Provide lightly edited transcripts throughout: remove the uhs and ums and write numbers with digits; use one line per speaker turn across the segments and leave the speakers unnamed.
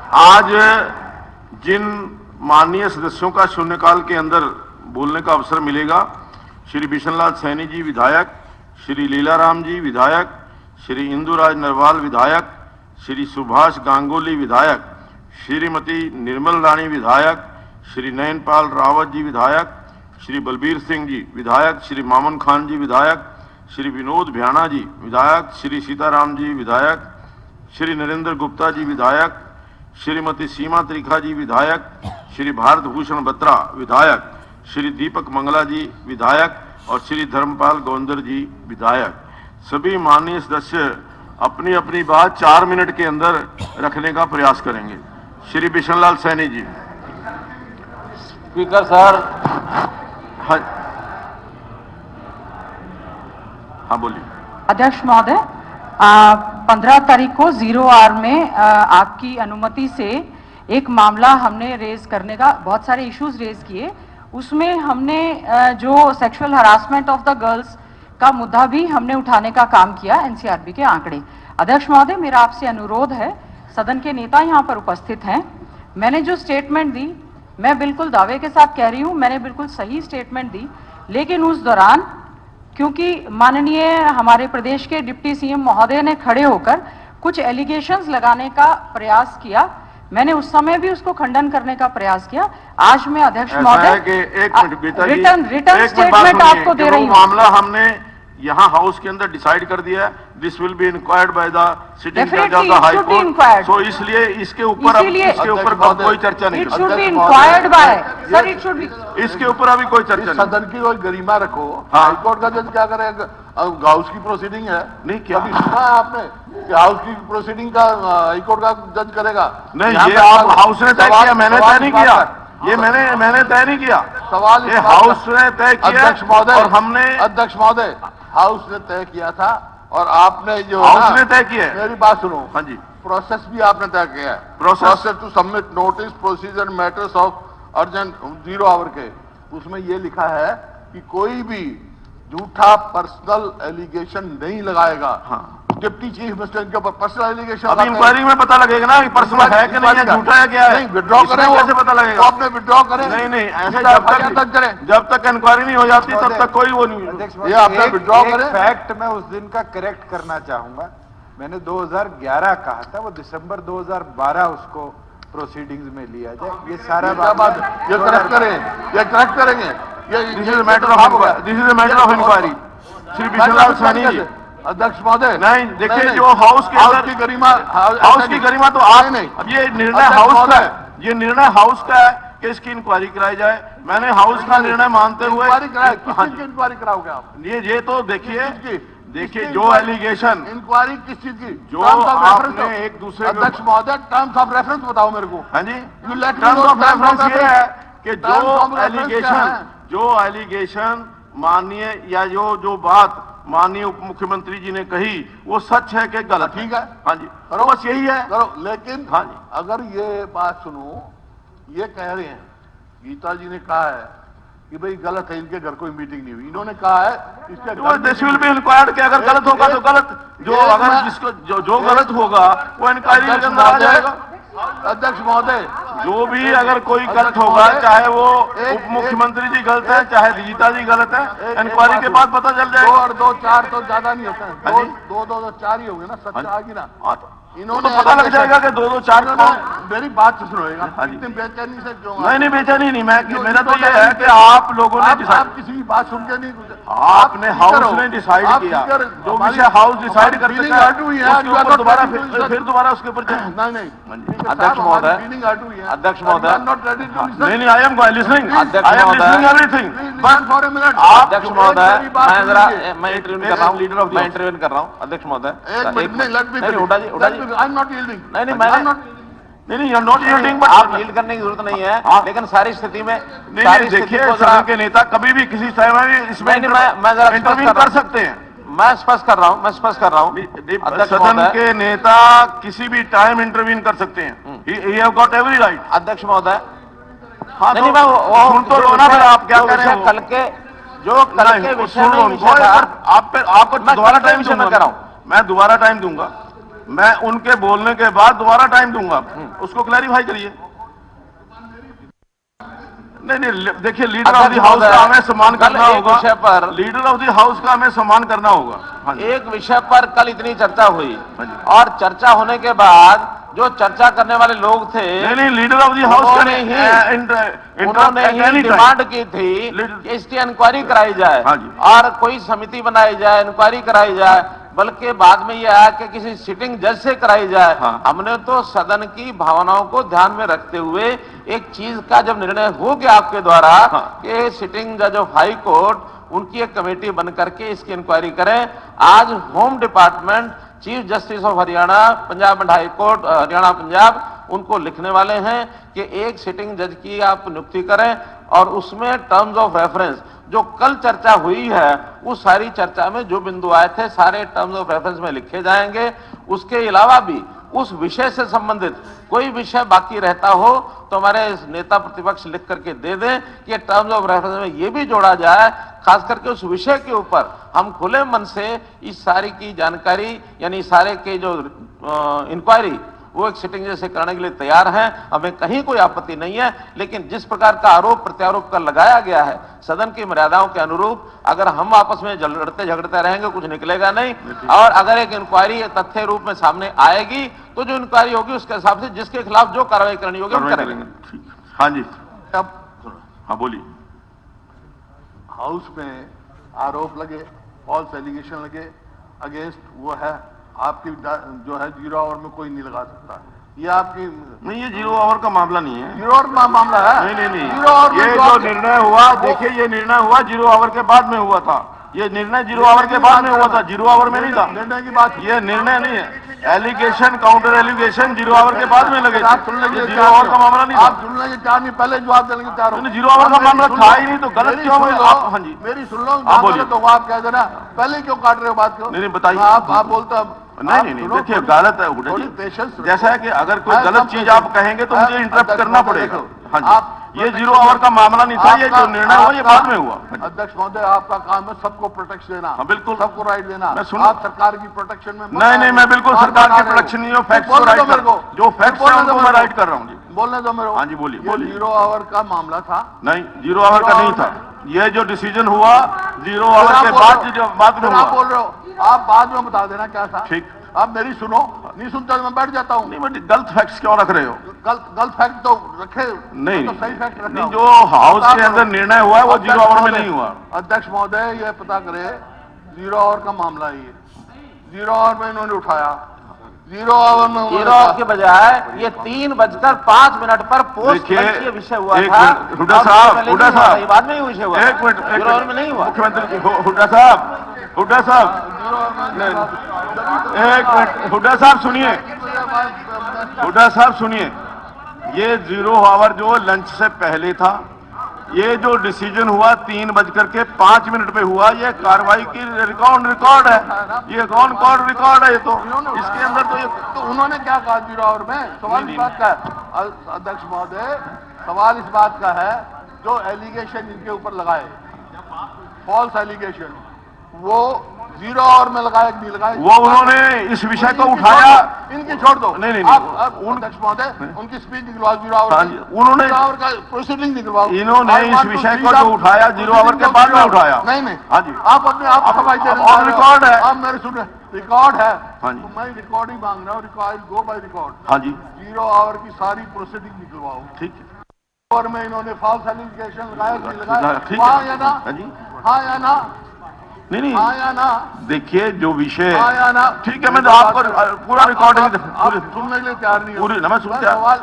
आज जिन माननीय सदस्यों का शून्यकाल के अंदर बोलने का अवसर मिलेगा, श्री बिशनलाल सैनी जी विधायक, श्री लीलाराम जी विधायक, श्री इंदुराज नरवाल विधायक, श्री सुभाष गांगुली विधायक, श्रीमती निर्मल रानी विधायक, श्री नयनपाल रावत जी विधायक, श्री बलबीर सिंह जी विधायक, श्री मामन खान जी विधायक, श्री विनोद भ्याणा जी विधायक, श्री सीताराम जी विधायक, श्री नरेंद्र गुप्ता जी विधायक, श्रीमती सीमा त्रिखा जी विधायक, श्री भारत भूषण बत्रा विधायक, श्री दीपक मंगला जी विधायक और श्री धर्मपाल गोंदर जी विधायक। सभी माननीय सदस्य अपनी अपनी बात 4 मिनट के अंदर रखने का प्रयास करेंगे। श्री बिशनलाल सैनी जी।
Speaker sir.
हाँ बोलिए।
अध्यक्ष महोदय, 15 तारीख को 0 आवर में आपकी अनुमति से एक मामला हमने रेज करने का, बहुत सारे इश्यूज रेज किए, उसमें हमने जो sexual harassment of the girls का मुद्दा भी हमने उठाने का काम किया, एनसीआरबी के आंकड़े। अध्यक्ष महोदय, मेरा आपसे अनुरोध है, सदन के नेता यहाँ पर उपस्थित हैं, मैंने जो स्टेटमेंट दी, मैं बिल्कुल दावे के साथ कह रही हूँ, मैंने बिल्कुल सही स्टेटमेंट दी, लेकिन उस दौरान क्योंकि माननीय हमारे प्रदेश के डिप्टी सीएम महोदय ने खड़े होकर कुछ एलिगेशंस लगाने का प्रयास किया, मैंने उस समय भी उसको खंडन करने का प्रयास किया। आज मैं अध्यक्ष महोदय रिटर्न स्टेटमेंट आपको दे रही हूँ।
मामला हमने यहाँ हाउस के अंदर डिसाइड कर दिया है, this will be inquired by the sitting जज ऑफ द हाई कोर्ट। सो इसलिए इसके ऊपर कोई चर्चा नहीं। इसके ऊपर अभी कोई चर्चा नहीं।
सदन की कोई गरिमा रखो। हाई कोर्ट का जज क्या करेगा? हाउस की प्रोसीडिंग है।
नहीं, क्या
अभी सुना है आपने कि हाउस की प्रोसीडिंग का हाई कोर्ट का जज करेगा?
नहीं, ये आप हाउस ने तय किया, मैंने तय नहीं किया। ये मैंने तय नहीं किया।
सवाल
ये हाउस ने तय किया।
अध्यक्ष महोदय,
और हमने
अध्यक्ष महोदय, हाउस ने तय किया था और आपने जो
हाउस ने तय किया।
मेरी बात सुनो।
हाँ जी।
प्रोसेस भी आपने तय किया है।
Process
to submit notice procedure matters of urgent 0 hour के, उसमें ये लिखा है कि कोई भी झूठा पर्सनल एलिगेशन नहीं लगाएगा।
हाँ।
डिप्टी चीफ मिनिस्टर के ऊपर पर्सनल एलिगेशन।
अब इंक्वायरी में पता लगेगा ना कि पर्सनल है कि नहीं है, झूठा है क्या है।
नहीं, विड्रॉ करें,
कैसे पता लगेगा?
आपने विड्रॉ करें।
नहीं, ऐसे जब तक इंक्वायरी नहीं हो जाती तब तक कोई वो नहीं।
ये आपने विड्रॉ करें।
फैक्ट मैं उस दिन का करेक्ट करना चाहूंगा, मैंने 2011 कहा था, वो दिसंबर 2012 उसको प्रोसीडिंग्स में लिया जाए। ये सारा बात
ये करेक्ट करें, ये करेक्ट करेंगे।
This is matter of inquiry. Shri Bishanlal Saini ji.
अध्यक्ष महोदय,
नहीं, देखिए जो हाउस के
हाउस की गरिमा,
हाउस की गरिमा तो आप नहीं, ये निर्णय हाउस का है, ये निर्णय हाउस का है कि इसकी इंक्वायरी कराई जाए। मैंने हाउस का निर्णय मानते हुए
इंक्वायरी कराओगे आप?
ये तो देखिए जो एलिगेशन
इंक्वायरी किस चीज की?
जो आपने एक दूसरे।
अध्यक्ष महोदय, टर्म्स ऑफ रेफरेंस बताओ मेरे को।
हाँ जी, टर्म्स ऑफ रेफरेंस ये है कि जो एलिगेशन माननीय या जो बात माननीय उप मुख्यमंत्री जी ने कही वो सच है कि गलत?
ठीक है।
हाँ जी, करो, बस यही है।
करो, लेकिन
हाँ जी,
अगर ये बात सुनो, ये कह रहे हैं, गीता जी ने कहा है कि भाई गलत है, इनके घर कोई मीटिंग नहीं हुई। इन्होंने कहा है इसके
दिस विल बी इंक्वायर्ड कि अगर गलत होगा तो गलत, अगर जिसको जो गलत होगा वो इंक्वायरी के अंदर आ जाएगा।
अध्यक्ष महोदय,
जो भी अगर कोई गलत होगा, चाहे वो उप मुख्यमंत्री जी गलत है, चाहे गीता जी गलत है, इंक्वायरी के बाद पता चल जाएगा।
2 और 2 4 तो ज्यादा नहीं होता है। 2 4 ही होंगे ना, सच आ गई ना। इन्होंने
पता लग जाएगा कि 2 4
मेरी बात सुनिएगा। इतनी बेचैनी से क्यों?
नहीं, बेचैनी नहीं, मेरा तो ये है कि आप लोगों ने
आप किसी की बात सुन के नहीं,
आपने हाउस ने डिसाइड किया, जो विषय हाउस डिसाइड करते हैं दोबारा फिर दोबारा उसके ऊपर।
नहीं,
अध्यक्ष महोदय, अध्यक्ष महोदय,
नहीं, I am listening, I am listening everything.
अध्यक्ष महोदय, मैं इंटरव्यू कर रहा हूँ, लीडर ऑफ, मैं इंटरव्यू कर रहा हूँ। अध्यक्ष महोदय, उठा जी,
नहीं, you're not yielding, but
आप यील्ड करने की जरूरत नहीं है, लेकिन सारी स्थिति में
नहीं, देखिए सदन के नेता कभी भी किसी समय में इसमें इंटरव्यू कर सकते हैं।
मैं स्पष्ट कर रहा हूँ,
सदन के नेता किसी भी टाइम इंटरव्यू कर सकते हैं। He have got every right।
अध्यक्ष महोदय,
हाँ, नहीं, मैं सुन तो लो ना, फिर आप क्या कह रहे हैं?
कल के विषय में
आपको दोबारा टाइम दूंगा, मैं दोबारा टाइम दूंगा। मैं उनके बोलने के बाद दोबारा टाइम दूंगा, उसको क्लैरिफाई करिए। नहीं, देखिए लीडर ऑफ द हाउस का हमें सम्मान करना होगा,
विषय पर
लीडर ऑफ द हाउस का हमें सम्मान करना होगा। हाँ जी।
एक विषय पर कल इतनी चर्चा हुई
हाँ जी।
और चर्चा होने के बाद जो चर्चा करने वाले लोग थे,
नहीं, लीडर ऑफ द हाउस
उन्होंने ही डिमांड की थी कि इसकी इंक्वायरी कराई जाए
हाँ जी।
और कोई समिति बनाई जाए, इंक्वायरी कराई जाए, बल्कि बाद में यह आया कि किसी सिटिंग जज से कराई जाए।
हाँ।
हमने तो सदन की भावनाओं को ध्यान में रखते हुए एक चीज का जब निर्णय हो गया आपके द्वारा
हाँ।
कि सिटिंग जज ऑफ हाई कोर्ट उनकी एक कमेटी बन करके इसकी इंक्वायरी करें, आज home department chief justice of Haryana Punjab and high court Haryana Punjab उनको लिखने वाले हैं कि एक सिटिंग जज की आप नियुक्ति करें और उसमें टर्म्स ऑफ रेफरेंस जो कल चर्चा हुई है उस सारी चर्चा में जो बिंदु आए थे सारे टर्म्स ऑफ रेफरेंस में लिखे जाएंगे। उसके अलावा भी उस विषय से संबंधित कोई विषय बाकी रहता हो तो हमारे नेता प्रतिपक्ष लिख करके दे दें कि टर्म्स ऑफ रेफरेंस में ये भी जोड़ा जाए, खास करके उस विषय के ऊपर हम खुले मन से इस सारी की जानकारी यानी सारे के जो इंक्वायरी वो एक सिटिंग जैसे करने के लिए तैयार हैं, हमें कहीं कोई आपत्ति नहीं है। लेकिन जिस प्रकार का आरोप प्रत्यारोप कर लगाया गया है सदन की मर्यादाओं के अनुरूप, अगर हम आपस में लड़ते झगड़ते रहेंगे कुछ निकलेगा नहीं। और अगर एक इंक्वायरी तथ्य रूप में सामने आएगी तो जो इंक्वायरी होगी उसके हिसाब से जिसके खिलाफ जो कार्रवाई करनी होगी हम करेंगे।
हाँ जी,
अब
हाँ बोलिए।
हाउस में आरोप लगे, फॉल्स एलिगेशन लगे अगेंस्ट वो है आपकी जो है 0 आवर में कोई नहीं लगा सकता। ये आपकी
नहीं, ये 0 आवर का मामला नहीं है।
0 आवर मामला है।
नहीं,
0 आवर
ये जो निर्णय हुआ, देखिए ये निर्णय हुआ 0 आवर के बाद में हुआ था। ये निर्णय 0 आवर के बाद में हुआ था, 0 आवर में नहीं था।
निर्णय की बात
ये निर्णय नहीं है। एलिगेशन काउंटर एलिगेशन 0 आवर के बाद में लगे।
आप सुन लेंगे
0 आवर का मामला नहीं था।
आप सुन लेंगे 4 नहीं, पहले जवाब देने के 4 हो।
0 आवर का मामला था ही नहीं तो गलत क्यों हुआ? आप हाँ जी
मेरी सुन लो,
आप बोलिए।
तो आप कह देना पहले क्यों काट रहे हो बात को?
नहीं, बताइए।
आप बोलते
नहीं, देखिए गलत है हुड्डा जी।
पेशेंस
जैसा है कि अगर कोई गलत चीज आप कहेंगे तो मुझे इंटरप्ट करना पड़ेगा। हाँ जी, ये 0 आवर का मामला नहीं था, ये जो निर्णय हुआ ये बाद में हुआ।
अध्यक्ष महोदय आपका काम है सबको प्रोटेक्शन देना।
हाँ, बिल्कुल।
सबको राइट देना।
मैं सुन-
आप सरकार की प्रोटेक्शन में
नहीं, मैं बिल्कुल सरकार की प्रोटेक्शन नहीं हूँ, फैक्ट्स को राइट कर, जो फैक्ट्स है उनको मैं राइट कर रहा हूँ जी।
बोलने दो मेरे को।
हाँ जी, बोलिए।
0 आवर का मामला था।
नहीं, 0 आवर का नहीं था। ये जो डिसीजन हुआ 0 आवर के बाद में
आप बोल
हुआ।
रहे हो, आप बाद में बता देना क्या था।
ठीक।
आप मेरी सुनो, नहीं सुनता तो मैं बैठ जाता हूँ।
नहीं, बट गलत फैक्ट्स क्यों रख रहे हो?
गलत फैक्ट तो रखे
नहीं,
तो सही फैक्ट रखा
नहीं,
हूं।
जो हाउस के अंदर निर्णय हुआ है वो 0 आवर में नहीं हुआ।
अध्यक्ष महोदय ये पता करे 0 आवर का मामला है ये। 0 आवर में इन्होंने उठाया, 0 आवर में
0 आवर के बजाय ये 3:05 पर पोस्ट
देखिए,
विषय हुआ
एक
था।
मिनट, हुड्डा साहब,
बाद में ही विषय हुआ।
एक मिनट,
0 आवर में नहीं हुआ।
मुख्यमंत्री हुड्डा साहब, एक मिनट, हुड्डा साहब सुनिए, हुड्डा साहब सुनिए। ये 0 आवर जो लंच से पहले था, ये जो डिसीजन हुआ 3:05 पे हुआ, ये कार्रवाई की रिकॉर्ड है। ये कौन रिकॉर्ड है? ये तो इसके अंदर तो ये
तो उन्होंने क्या कहा 0 आवर में? सवाल इस बात का है अध्यक्ष महोदय, सवाल इस बात का है जो एलिगेशन इनके ऊपर लगाए, फॉल्स एलिगेशन, वो 0 आवर में लगाए कि नहीं लगाए?
वो उन्होंने इस विषय को उठाया।
इनकी छोड़ दो।
नहीं,
आप अध्यक्ष महोदय उनकी स्पीच निकलवाओ 0 आवर
हाँ
की।
जी, उन्होंने
0 आवर का प्रोसीडिंग निकलवाओ।
इन्होंने इस विषय को जो उठाया 0 आवर के बाद में उठाया।
नहीं,
हाँ जी,
आप अपने आप सफाई दे रहे
और रिकॉर्ड है।
आप मेरे सुन रिकॉर्ड है।
हाँ जी।
तो मैं रिकॉर्ड ही मांग रहा हूँ, रिकॉर्ड गो बाय रिकॉर्ड।
हाँ जी,
0 आवर की सारी प्रोसीडिंग निकलवाओ।
ठीक है।
और में इन्होंने फॉल्स एलिगेशन लगाया कि नहीं लगाया?
ठीक
हाँ
है।
या ना?
हाँ जी,
हाँ या ना?
नहीं,
हाँ या ना?
देखिए जो विषय,
हाँ या ना?
ठीक है, मैं तो आपको पूरा रिकॉर्डिंग
आप सुनने के लिए तैयार नहीं हो।
पूरी ना मैं सुन
बस
क्या?
सवाल,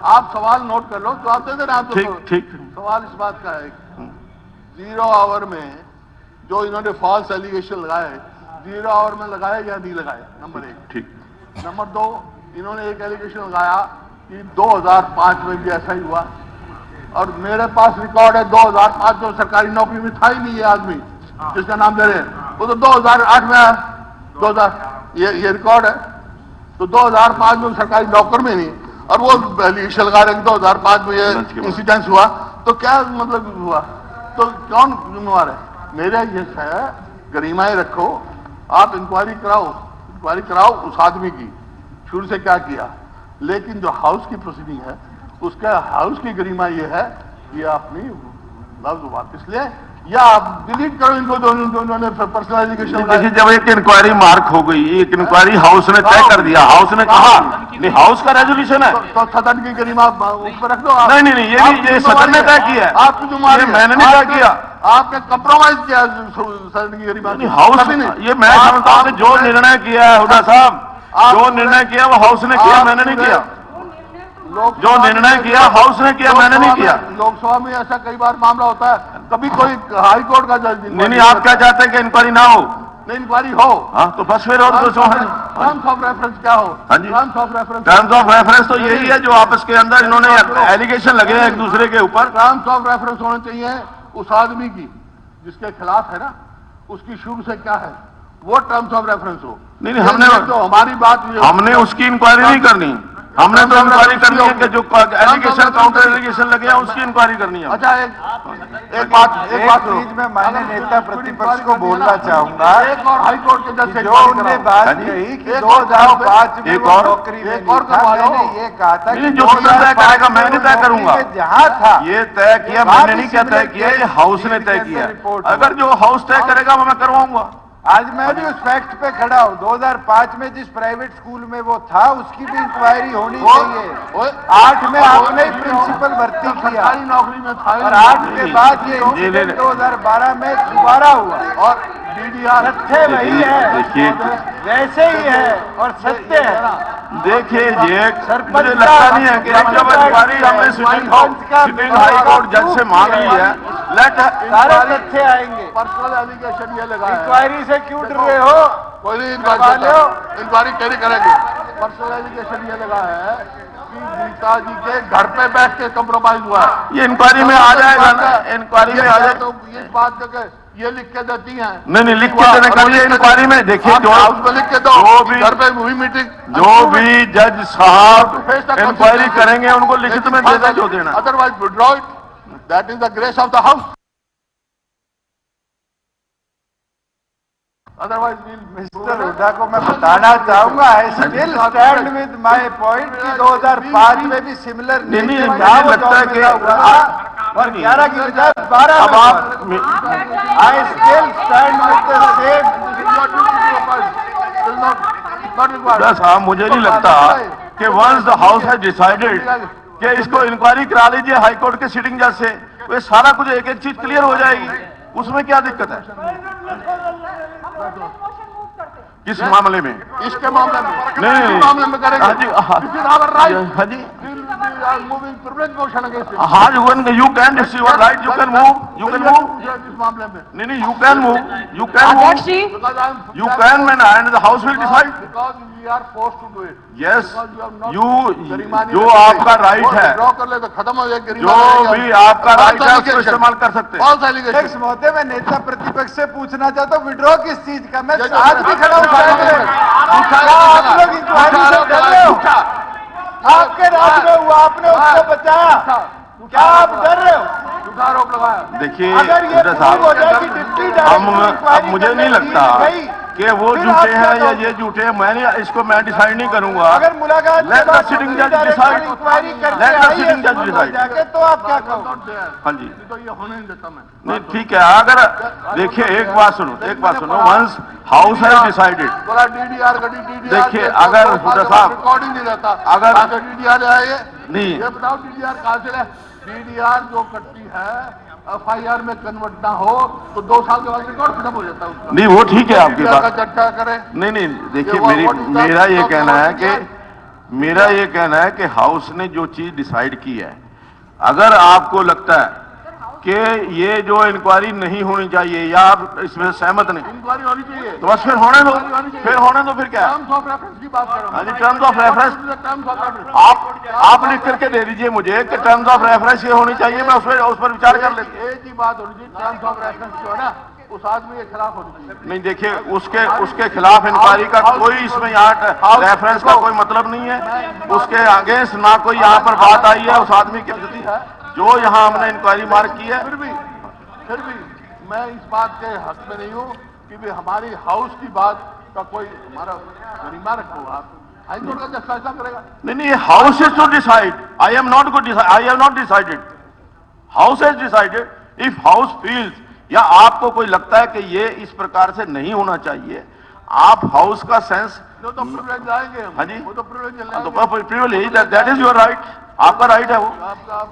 आप सवाल नोट कर लो, जवाब दे देना। आप तो
ठीक।
सवाल इस बात का है 0 आवर में जो इन्होंने फॉल्स एलिगेशन लगाए 0 आवर में लगाए या नहीं लगाए? नंबर 1।
ठीक।
नंबर 2, इन्होंने एक एलिगेशन लगाया कि 2005 में भी ऐसा ही हुआ, और मेरे पास रिकॉर्ड है 2005 जो सरकारी नौकरी में था ही नहीं ये आदमी जिसका नाम दे रहे हैं, वो तो 2008 में आया। 2000 ये रिकॉर्ड है। तो 2005 में सरकारी नौकर में नहीं, और वो एलिगेशन लगा रहे हैं 2005 में ये इंसिडेंस हुआ। तो क्या मतलब हुआ? तो कौन जिम्मेवार है? मेरा ये है गरिमाएं रखो, आप इंक्वायरी कराओ उस आदमी की शुरू से क्या किया, लेकिन जो हाउस की प्रोसीडिंग है उसका हाउस की गरिमा ये है कि अपनी लफ्ज वापस ले या आप डिलीट करो इनको दोनों ने पर्सनल एजुकेशन।
देखिए, जब एक इंक्वायरी मार्क हो गई, एक इंक्वायरी हाउस ने तय कर दिया, हाउस ने कहा, नहीं हाउस का रेजोल्यूशन है,
तो सदन की गरिमा उस पर रख दो आप।
नहीं नहीं नहीं, ये सदन ने तय किया है,
आपकी जिम्मेदारी
ये मैंने नहीं तय किया,
आपने कंप्रोमाइज किया सदन की गरिमा।
हाउस ये मैं समझता हूँ कि जो निर्णय किया है हुडा साहब, जो निर्णय किया वो हाउस ने किया, मैंने नहीं किया। जो निर्णय किया हाउस ने किया, मैंने नहीं किया।
लोकसभा में ऐसा कई बार मामला होता है, कभी कोई हाई कोर्ट का जज
नहीं, आप क्या चाहते हैं कि इंक्वायरी ना हो?
नहीं, इंक्वायरी हो।
हाँ, तो बस फिर और
टर्म्स ऑफ रेफरेंस क्या हो?
हाँ जी,
terms of reference,
terms of reference तो यही है जो आपस के अंदर इन्होंने एलिगेशन लगे हैं एक दूसरे के ऊपर।
टर्म्स ऑफ रेफरेंस होने चाहिए उस आदमी की जिसके खिलाफ है ना, उसकी शुरू से क्या है वो टर्म्स ऑफ रेफरेंस हो।
नहीं, हमने
तो हमारी बात
हमने उसकी इंक्वायरी नहीं करनी, हमने तो इंक्वायरी करनी है कि जो एलिगेशन काउंटर एलिगेशन लगे हैं उसकी इंक्वायरी करनी है।
अच्छा, एक बात
चीज में मैंने नेता प्रतिपक्ष को बोलना चाहूंगा,
एक और हाई कोर्ट के जज से
जो उनने बात कही कि 2005 में
एक
वो
और
नौकरी में
एक और
नहीं था,
करवा लो।
मैंने ये कहा था कि
जो सदन तय करेगा मैं नहीं तय करूंगा,
जहाँ था
ये तय किया मैंने नहीं क्या तय किया, ये हाउस ने तय किया। अगर जो हाउस तय करेगा वो मैं करवाऊंगा।
आज मैं भी उस फैक्ट पे खड़ा हूँ, 2005 में जिस प्राइवेट स्कूल में वो था उसकी भी इंक्वायरी होनी चाहिए। 8 में आपने ही प्रिंसिपल भर्ती किया
सरकारी नौकरी में था
और 8 के बाद ये इंसिडेंट 2012 में दोबारा हुआ
और डीडीआर
सत्य वही है,
देखिए
वैसे ही है और सत्य है।
देखिए, ये मुझे लगता नहीं है कि हम जब इंक्वायरी हमने सिटिंग हाई कोर्ट जज से मांग ली है,
सारे तथ्य आएंगे।
पर्सनल एलिगेशन ये लगा है।
इंक्वायरी से क्यों डर रहे हो?
कोई नहीं इंक्वायरी कैरी करेंगे। पर्सनल एलिगेशन ये लगा है कि गीता जी के घर पे बैठ के कंप्रोमाइज हुआ है।
ये इंक्वायरी में आ जाएगा ना, इंक्वायरी में आ जाएगा।
तो इस बात करके ये लिख के देती हैं।
नहीं, लिख के देने का ये इंक्वायरी में देखिए, जो
हाउस में लिख के दो,
जो भी
घर पे हुई मीटिंग,
जो भी जज साहब इंक्वायरी करेंगे उनको लिखित में दे दें जो देना।
Otherwise withdraw it, that is the grace of the house. Otherwise
mister Hooda को मैं बताना चाहूंगा, आई still stand with my point कि 2005 में भी सिमिलर
नहीं,
मुझे
लगता है कि
और 11 की बजाय 12
अब आप
I still stand with the same.
साहब, मुझे नहीं लगता कि once the house has decided कि इसको इंक्वायरी करा लीजिए हाई कोर्ट के सिटिंग जज से, तो ये सारा कुछ एक एक चीज क्लियर हो जाएगी, उसमें क्या दिक्कत है? किस मामले में?
इसके मामले में
नहीं,
मामले में करेंगे।
हाँ जी, हाँ जी,
मूविंग प्रिविलेज मोशन अगेंस्ट
हाँ, you can it's your right, you can move
इस मामले में।
नहीं, यू कैन मूव,
अध्यक्ष जी,
you can man and the house will decide.
Because we are forced to do it.
Yes,
गरिमानी
जो आपका right है,
draw कर ले तो खत्म हो जाएगा।
जो भी आपका राइट है उसको इस्तेमाल कर सकते हैं।
False allegation.
इस मुद्दे में नेता प्रतिपक्ष से पूछना चाहता हूँ, विड्रॉ किस चीज का? मैं आज भी खड़ा हूँ साइड में। आप लोग इंक्वायरी से डर रहे हो? आपके राज में हुआ, आपने उसको बचाया, क्या आप डर रहे हो?
झूठा आरोप लगाया।
देखिए
अगर ये प्रूव हो जाए कि डिप्टी डायरेक्टर
अब मुझे नहीं लगता कि वो झूठे हैं या ये झूठे हैं, मैं डिसाइड नहीं करूंगा।
अगर मुलाकात
Let the sitting judge decide.
Inquiry करके
Let the
I
sitting judge decide.
जाके, तो आप क्या कहोगे?
हाँ जी,
तो ये होने नहीं देता मैं।
नहीं ठीक है। अगर देखिए, एक बात सुनो, वंस हाउस हैज डिसाइडेड,
बोला डीडीआर का डीडीआर।
देखिए, अगर हुड्डा साहब
रिकॉर्डिंग नहीं रहता,
अगर
डीडीआर है ये
नहीं,
ये बताओ डीडीआर कहां से है? डीडीआर जो कटती है एफआईआर में कन्वर्ट ना हो तो 2 साल के बाद रिकॉर्ड खत्म हो जाता है उसका।
नहीं, वो ठीक है आपकी
DDR का
बात।
चर्चा करें।
नहीं, देखिए, मेरा ये कहना है कि हाउस ने जो चीज डिसाइड की है, अगर आपको लगता है कि ये जो इंक्वायरी नहीं होनी चाहिए या आप इसमें सहमत नहीं,
इंक्वायरी होनी चाहिए
तो बस फिर होने दो, फिर क्या है?
टर्म्स ऑफ रेफरेंस की बात कर रहा
हाँ जी, terms of reference
terms of reference
आप लिख करके दे दीजिए मुझे कि टर्म्स ऑफ रेफरेंस ये होनी चाहिए, मैं उस पर विचार कर लेती।
एक ही बात होनी चाहिए, टर्म्स ऑफ रेफरेंस जो है ना उस आदमी के खिलाफ होनी चाहिए।
नहीं, देखिए, उसके खिलाफ इंक्वायरी का कोई इसमें यहाँ रेफरेंस का कोई मतलब नहीं है, उसके अगेंस्ट ना कोई यहाँ पर बात आई है उस आदमी के प्रति जो यहाँ हमने इंक्वायरी मार्क की है।
फिर भी मैं इस बात के हक में नहीं हूँ कि भी हमारी हाउस की बात का कोई हमारा गरिमा रखो। आप हाईकोर्ट का जज फैसला करेगा।
नहीं, house is to decide, I am not good, I have not decided, house has decided. If house feels या आपको कोई लगता है कि ये इस प्रकार से नहीं होना चाहिए, आप हाउस का सेंस,
जो तो प्रिविलेज जाएंगे हम।
हाँ जी,
वो तो प्रिविलेज
तो privilege, that is your right, आपका राइट है वो,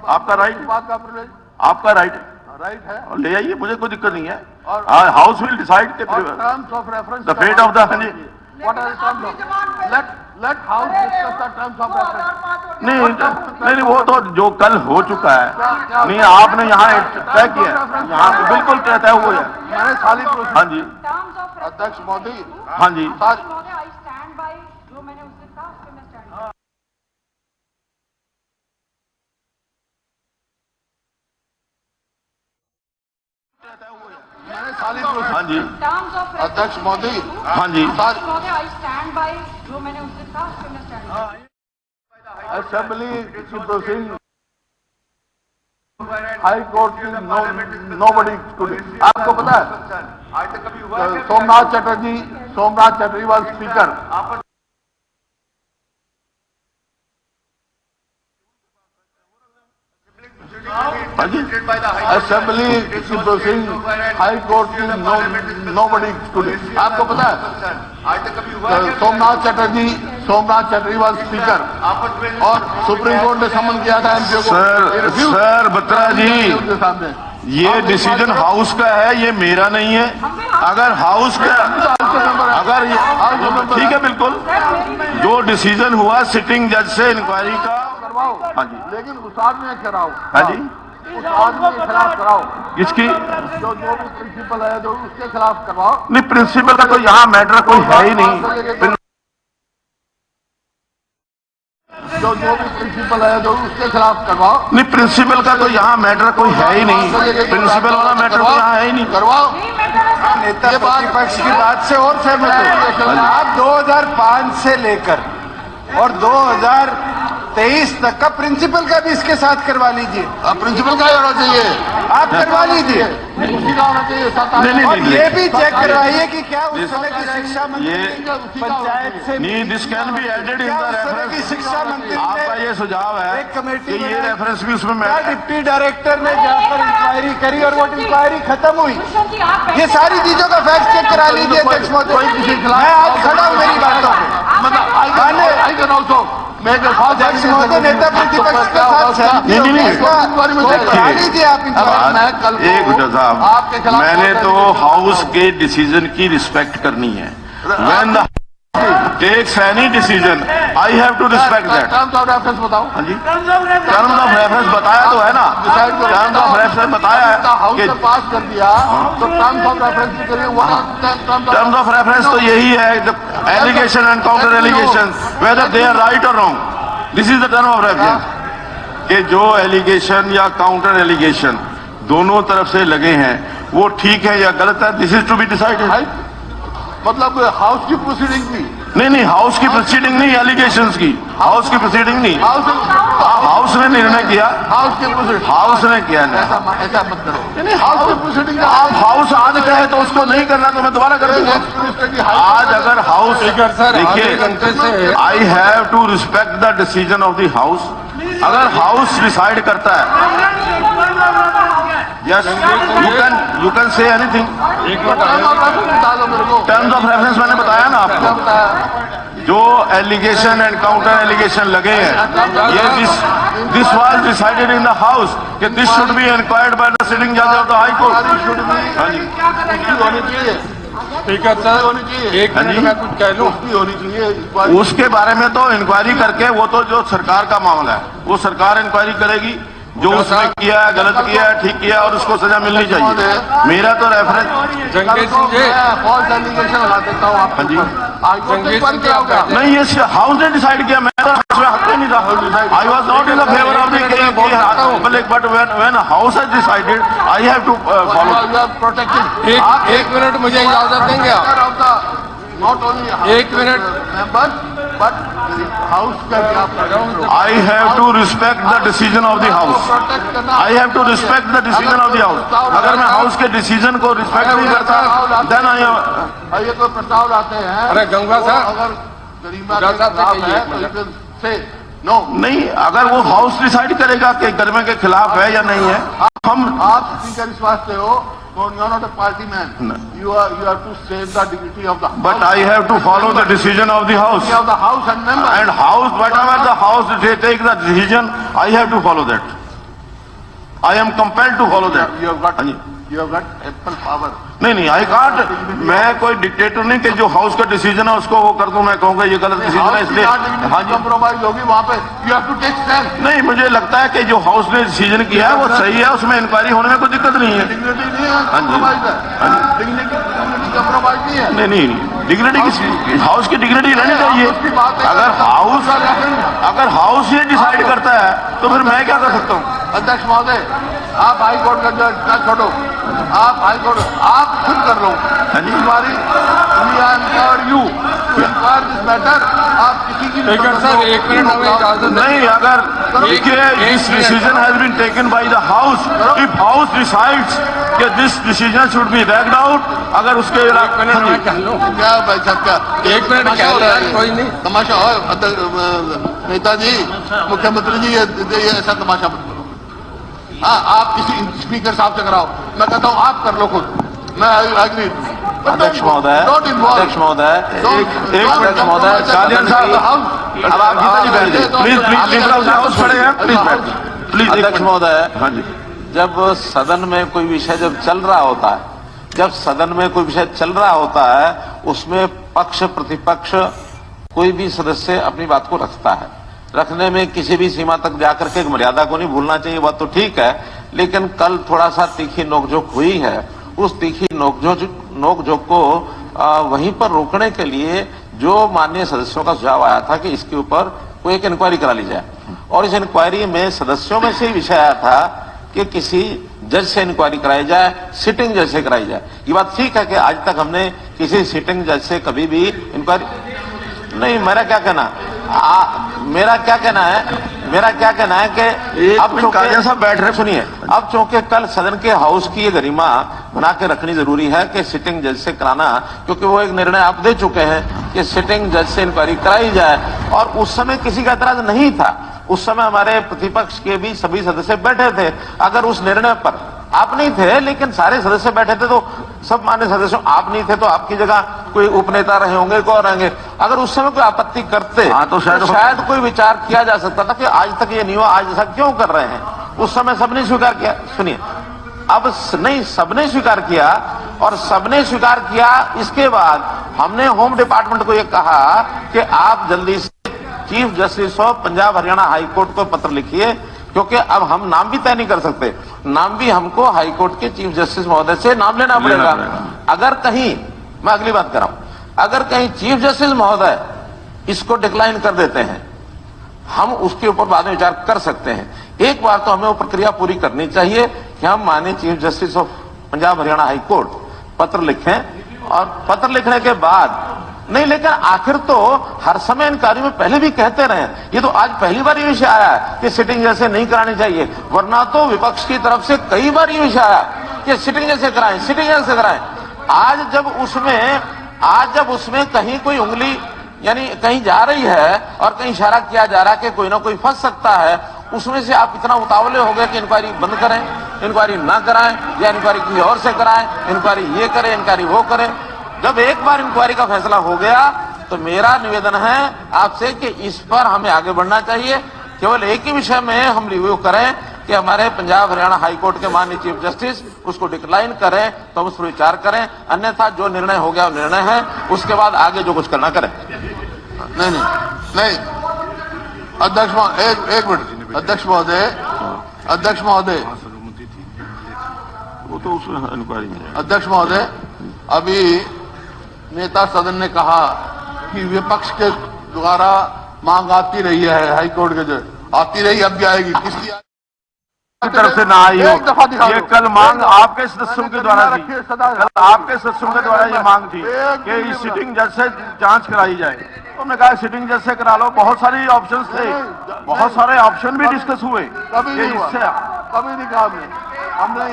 आपका राइट,
बात का प्रिविलेज
आपका राइट है,
राइट है।
और ले आइए, मुझे कोई दिक्कत नहीं है।
और
house will decide
terms of reference,
the fate of the, हाँ जी,
what are the terms of, let house discuss the terms of reference.
नहीं, वो तो जो कल हो चुका है, नहीं आपने यहाँ तय किया है, यहाँ पे बिल्कुल तय हुआ है।
मैंने खाली
हाँ जी,
अध्यक्ष मोदी,
हाँ जी,
महोदय, आई स्टैंड बाय जो मैंने उस दिन कहा, उस पे मैं स्टैंड।
मैंने खाली
हाँ जी,
टर्म्स ऑफ
अध्यक्ष मोदी,
हाँ जी,
महोदय, आई स्टैंड बाय जो मैंने उस दिन कहा, उस पे मैं स्टैंड।
असेंबली की प्रोसीडिंग हाई कोर्ट की नोबडी कुड। आपको पता है सोमनाथ चटर्जी वाज स्पीकर।
हाँ जी,
असेंबली की प्रोसीडिंग हाई कोर्ट की नोबडी कुड। आपको पता है सोमनाथ चटर्जी वाज स्पीकर, और सुप्रीम कोर्ट ने समन किया था एमपीओ को।
सर बत्रा जी,
उनके सामने
ये डिसीजन हाउस का है, ये मेरा नहीं है। अगर हाउस का, अगर ठीक है, बिल्कुल, जो डिसीजन हुआ सिटिंग जज से इंक्वायरी का,
करवाओ।
हाँ जी,
लेकिन उस आदमी के कराओ।
हाँ जी,
उस आदमी के खिलाफ कराओ,
किसकी?
जो भी प्रिंसिपल है, जो उसके खिलाफ करवाओ।
नहीं, प्रिंसिपल का तो यहाँ मैटर कोई है ही नहीं।
जो भी प्रिंसिपल है, जो उसके खिलाफ करवाओ।
नहीं, प्रिंसिपल का तो यहाँ मैटर कोई है ही नहीं, प्रिंसिपल वाला मैटर तो यहाँ है ही नहीं।
करवाओ।
नेता प्रतिपक्ष की बात से और सहमत हूं। आप 2005 से लेकर और 2023 तक का प्रिंसिपल का भी इसके साथ करवा लीजिए।
अब प्रिंसिपल का ही होना चाहिए,
आप करवा लीजिए,
उसी का होना चाहिए।
नहीं,
और ये भी चेक करवाइए कि क्या उस समय की शिक्षा मंत्री
ये
पंचायत से
नहीं, this can be added in
क्या
द
उस समय की
रेफरेंस।
शिक्षा मंत्री
आपका
ने
ये सुझाव है
एक कमेटी
कि ये
बनाई।
रेफरेंस भी उसमें
क्या डिप्टी डायरेक्टर ने जाकर इंक्वायरी करी और वो इंक्वायरी खत्म हुई। ये सारी चीजों का फैक्ट चेक करा लीजिए अध्यक्ष महोदय। मैं आज खड़ा हूँ मेरी बातों पे। अध्यक्ष महोदय, नेता प्रतिपक्ष के साथ
नहीं,
करा लीजिए आप इंक्वायरी।
एक मिनट साहब, मैंने तो हाउस के डिसीजन की रिस्पेक्ट करनी है। When the takes any decision, I have to respect that.
Terms of reference बताओ।
हाँ जी, टर्म्स ऑफ रेफरेंस बताया तो है ना, टर्म्स ऑफ रेफरेंस बताया है
हाउस
कि
ने पास कर दिया, तो टर्म्स ऑफ रेफरेंस के लिए वहाँ
टर्म्स ऑफ रेफरेंस तो यही है, allegation and counter allegation, whether they are right or wrong, this is the term of reference. कि जो एलिगेशन या काउंटर एलिगेशन दोनों तरफ से लगे हैं वो ठीक है या गलत है, this is to be decided.
मतलब हाउस की प्रोसीडिंग थी।
नहीं, हाउस की प्रोसीडिंग नहीं, एलिगेशंस की, हाउस की प्रोसीडिंग नहीं। हाउस ने निर्णय किया,
हाउस की प्रोसीडिंग,
हाउस ने किया ना।
ऐसा मत करो। हाउस की प्रोसीडिंग
आप हाउस आज कहे तो उसको नहीं करना तो मैं दोबारा कर दूंगा। आज अगर हाउस, देखिए, I have to respect the decision of the house. अगर हाउस डिसाइड करता है, yes, you can say anything. Terms of reference मैंने बताया ना आपको, जो एलिगेशन एंड काउंटर एलिगेशन लगे हैं, ये this was decided in the house कि this should be inquired by the sitting जज ऑफ द हाई कोर्ट। हाँ जी,
होनी चाहिए।
स्पीकर सर,
होनी चाहिए।
एक मिनट में कुछ कह लूं।
उसकी होनी चाहिए।
उसके बारे में तो इंक्वायरी करके, वो तो जो सरकार का मामला है, वो सरकार इंक्वायरी करेगी, जो उसने किया है, गलत किया है, ठीक किया, और उसको सजा मिलनी चाहिए। मेरा तो reference
जंगेश Singh ji,
false allegation लगा देता हूँ आपको।
हाँ जी।
जंगेश सिंह क्या होगा?
नहीं, ये हाउस ने डिसाइड किया, मैं तो उसमें हक ही नहीं था। I was not in the favour of the, but when house has decided I have to follow.
Protecting.
एक मिनट मुझे इजाजत देंगे आप?
नॉट ओनली
एक मिनट,
बट हाउस का क्या protect
I have to respect the decision of the house.
करना।
I have to respect the decision of the house. अगर मैं हाउस के डिसीजन को रिस्पेक्ट नहीं करता, then I am।
ये कोई प्रस्ताव लाते हैं।
अरे गंगा साहब,
अगर गरिमा के खिलाफ है तो you can say no.
नहीं, अगर वो हाउस डिसाइड करेगा कि गरिमा के खिलाफ है या नहीं है, हम
आप स्पीकर इस वास्ते हो, you are not a party man. You are to save the dignity of the house.
but I have to follow the decision of the house.
Of the house and members.
And house, whatever the house they take the decision, I have to follow that. I am compelled to follow that.
You have got ample power.
नहीं, I can't, मैं कोई dictator नहीं कि जो house का decision है उसको वो कर दूं, मैं कहूँगा ये गलत डिसीजन है इसलिए। हाँ जी,
कॉम्प्रोमाइज होगी वहाँ पे, you have to take stand.
नहीं, मुझे लगता है कि जो हाउस ने डिसीजन किया है वो सही है, उसमें इंक्वायरी होने में कोई दिक्कत नहीं है।
डिग्निटी नहीं है, कॉम्प्रोमाइज है। डिग्निटी कॉम्प्रोमाइज नहीं है।
नहीं, डिग्निटी किसी हाउस की डिग्निटी रहनी चाहिए। अगर हाउस ये डिसाइड करता है तो फिर मैं क्या कर सकता हूँ?
अध्यक्ष महोदय, आप हाई कोर्ट का जज ना छोड़ो, आप हाई कोर्ट आप खुद कर लो। हमारी यू इंक्वायर दिस मैटर, आप किसी की
सर, एक मिनट हमें इजाजत
नहीं, अगर देखिए this decision has been taken by the house, if house decides कि this decision should be ragged out, अगर उसके
क्या भाई साहब क्या
एक मिनट कह रहा है, कोई नहीं
तमाशा हो नेताजी, मुख्यमंत्री जी, ये ऐसा तमाशा मत करो। हाँ, आप किसी स्पीकर साहब से कराओ, मैं कहता हूँ आप कर लो खुद, मैं एग्री।
अध्यक्ष महोदय, अध्यक्ष महोदय, एक मिनट महोदय,
गार्जियन साहब, अब आप प्लीज,
अध्यक्ष महोदय,
हाँ जी,
जब सदन में कोई विषय जब चल रहा होता है, जब सदन में कोई विषय चल रहा होता है, उसमें पक्ष प्रतिपक्ष कोई भी सदस्य अपनी बात को रखता है। रखने में किसी भी सीमा तक जाकर के मर्यादा को नहीं भूलना चाहिए, बात तो ठीक है, लेकिन कल थोड़ा सा तीखी नोकझोंक हुई है। उस तीखी नोकझोंक को वहीं पर रोकने के लिए जो माननीय सदस्यों का सुझाव आया था कि इसके ऊपर कोई एक इंक्वायरी करा ली जाए, और इस इंक्वायरी में सदस्यों में से ही विषय आया था कि किसी जज से इंक्वायरी कराई जाए, सिटिंग जज से कराई जाए। ये बात ठीक है कि आज तक हमने किसी सिटिंग जज से कभी भी इंक्वायरी नहीं। मेरा क्या कहना है कि अब
कालिया साहब बैठ रहे,
सुनिए, अब चूंकि कल सदन के हाउस की ये गरिमा बना के रखनी जरूरी है कि सिटिंग जज से कराना, क्योंकि वो एक निर्णय आप दे चुके हैं कि सिटिंग जज से इंक्वायरी कराई जाए, और उस समय किसी का एतराज नहीं था। उस समय हमारे प्रतिपक्ष के भी सभी सदस्य बैठे थे। अगर उस निर्णय पर आप नहीं थे, लेकिन सारे सदस्य बैठे थे, तो सब मान्य सदस्यों, आप नहीं थे तो आपकी जगह कोई उपनेता रहे होंगे, कौन रहेंगे, अगर उस समय कोई आपत्ति करते
तो
शायद कोई विचार किया जा सकता था कि आज तक ये नहीं हुआ, आज ऐसा क्यों कर रहे हैं। उस समय सबने स्वीकार किया। सुनिए, अब नहीं, सबने स्वीकार किया, और सबने स्वीकार किया, इसके बाद हमने होम डिपार्टमेंट को यह कहा कि आप जल्दी से chief justice of Punjab Haryana high court को पत्र लिखिए, क्योंकि अब हम नाम भी तय नहीं कर सकते, नाम भी हमको हाई कोर्ट के चीफ जस्टिस महोदय से नाम लेना पड़ेगा। अगर कहीं, मैं अगली बात कर रहा हूं, अगर कहीं चीफ जस्टिस महोदय इसको डिक्लाइन कर देते हैं, हम उसके ऊपर बाद में विचार कर सकते हैं। एक बार तो हमें वो प्रक्रिया पूरी करनी चाहिए कि हम माननीय chief justice of Punjab Haryana high court पत्र लिखें, और पत्र लिखने के बाद नहीं, लेकिन आखिर तो हर समय इन कार्यों में पहले भी कहते रहे, ये तो आज पहली बार ये विषय आया है कि सिटिंग जैसे नहीं करानी चाहिए, वरना तो विपक्ष की तरफ से कई बार ये विषय आया कि सिटिंग जैसे कराएं, सिटिंग जैसे कराएं। आज जब उसमें कहीं कोई उंगली यानी कहीं जा रही है और कहीं इशारा किया जा रहा है कि कोई ना कोई फंस सकता है, उसमें से आप इतना उतावले हो गए कि इंक्वायरी बंद करें, इंक्वायरी ना कराएं, या इंक्वायरी किसी और से कराएं, इंक्वायरी ये करें, इंक्वायरी वो करें। जब एक बार इंक्वायरी का फैसला हो गया, तो मेरा निवेदन है आपसे कि इस पर हमें आगे बढ़ना चाहिए। केवल एक ही विषय में हम रिव्यू करें कि हमारे पंजाब हरियाणा हाई कोर्ट के माननीय चीफ जस्टिस उसको डिक्लाइन करें, तो हम उस पर विचार करें, अन्यथा जो निर्णय हो गया वो निर्णय है, उसके बाद आगे जो कुछ करना करें।
नहीं, अध्यक्ष महोदय, एक मिनट, अध्यक्ष महोदय,
वो तो उसमें इंक्वायरी में।
अध्यक्ष महोदय, अभी नेता सदन ने कहा कि विपक्ष के द्वारा मांग आती रही है, हाई कोर्ट के जो आती रही, अब भी आएगी, किसकी
तरफ से ना आई हो। ये कल मांग आपके सदस्यों के द्वारा थी, कल आपके सदस्यों के द्वारा ये मांग थी कि इस सिटिंग जज से जांच कराई जाए। तो हमने कहा सिटिंग जज से करा लो, बहुत सारी ऑप्शंस थे, बहुत सारे ऑप्शन भी डिस्कस हुए।
कभी नहीं कहा हमने